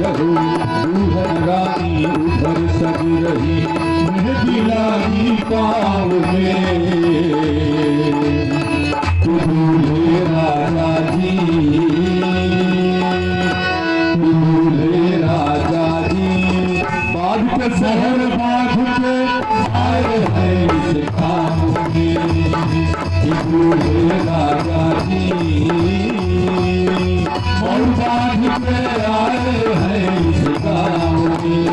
दूल्हन रानी उधर सज रही मेहंदी लागी पाँव में तू दूल्हे राजा जी तू दूल्हे राजा जी बाग के शहर बाग के आए हैं इस काम में तू दूल्हे राजा जी और बाग के आए हैं इस गाँव में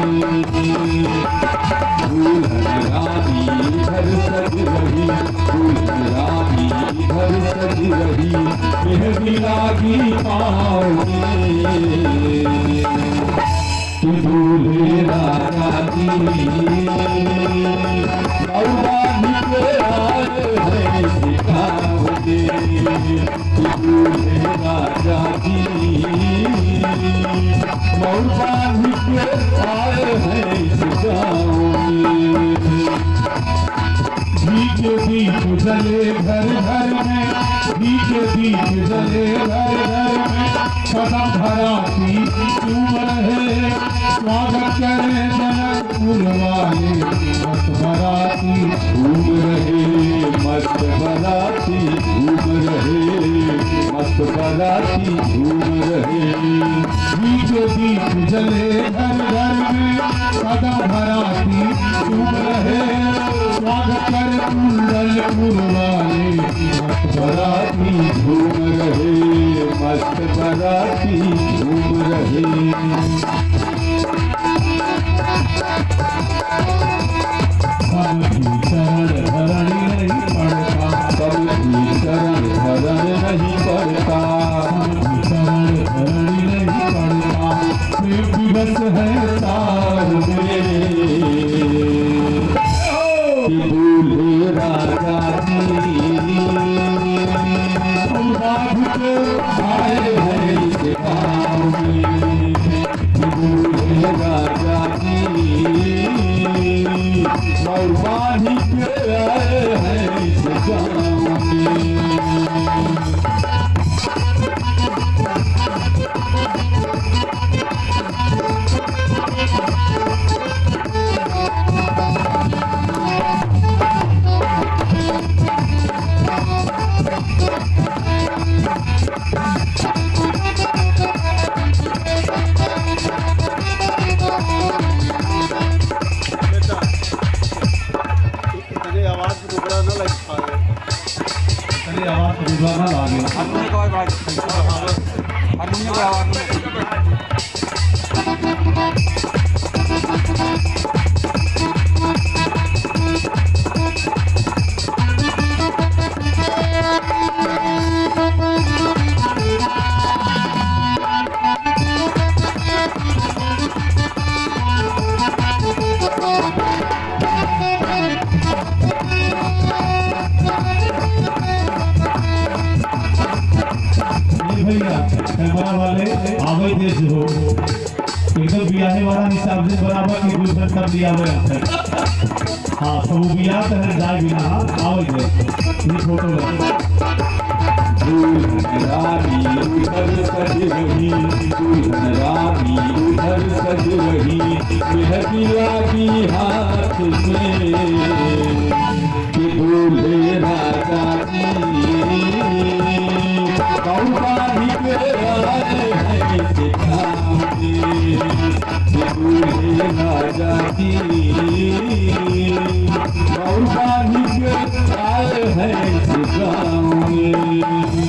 दूल्हन रानी इधर सज रही दूल्हन रानी इधर सज रही मेहंदी लागी पाँव में तू दूल्हे राजा जी और बाग के आए हैं इस गाँव में तू दूल्हे राजा जी मौबान के आए हैं इस गाँव में बीच बीच जले घर घर में बीच बीच जले घर घर में कदम भराती चूम रहे स्वागत करे जनकपुर वाले मस्त बराती घूम रहे मस्त बराती घूम रहे मस्त बराती घूम रहे बीच बीच जले घर घर में कदम भराती चूम रहे स्वागत करे कुंडलपुर वाले मस्त बराती घूम रहे मस्त बराती घूम रहे शरण भरण नहीं पड़ता कभी शरण भरण नहीं पड़ता शरण भरण नहीं पड़ता दिवस है तार में दूल्हे राजा जी बाग के आए हैं इस गाँव में दूल्हे राजा जी और बाग के आए हैं इस गाँव में कैमरा वाले आवे देश हो एकदम बियाहे वाला हिसाब से बराबर की गुलशन कर दिया हुआ है। हाँ सब बिया तो है जाए बिना आवे दे ये फोटो ले दूल्हन रानी उधर सज रही दूल्हन रानी उधर सज रही मेहंदी लागी हाथ में कि दूल्हे राजा जी कौबानी के आए हैं इस गाँव में दूल्हे राजा जी कौबानी के आए हैं इस गाँव में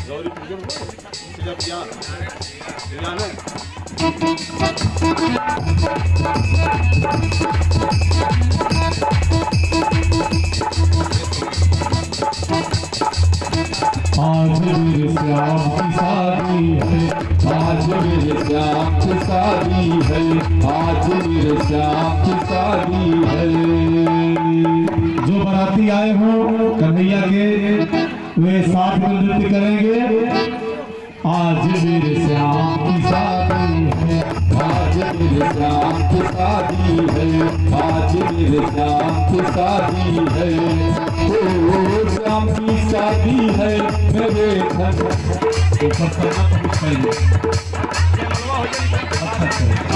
गौरी पूजन श्याम की शादी है, आज मेरे श्याम की शादी है, आज मेरे श्याम की शादी है। जो बाराती आए हो कन्हैया के वे साथ में नृत्य करेंगे। आज मेरे श्याम की शादी है, आज मेरे श्याम की शादी है, आज मेरे श्याम की शादी है। ओ श्याम की शादी है मेरे घर। ऊपर करना तो कुछ चाहिए। अच्छा अच्छा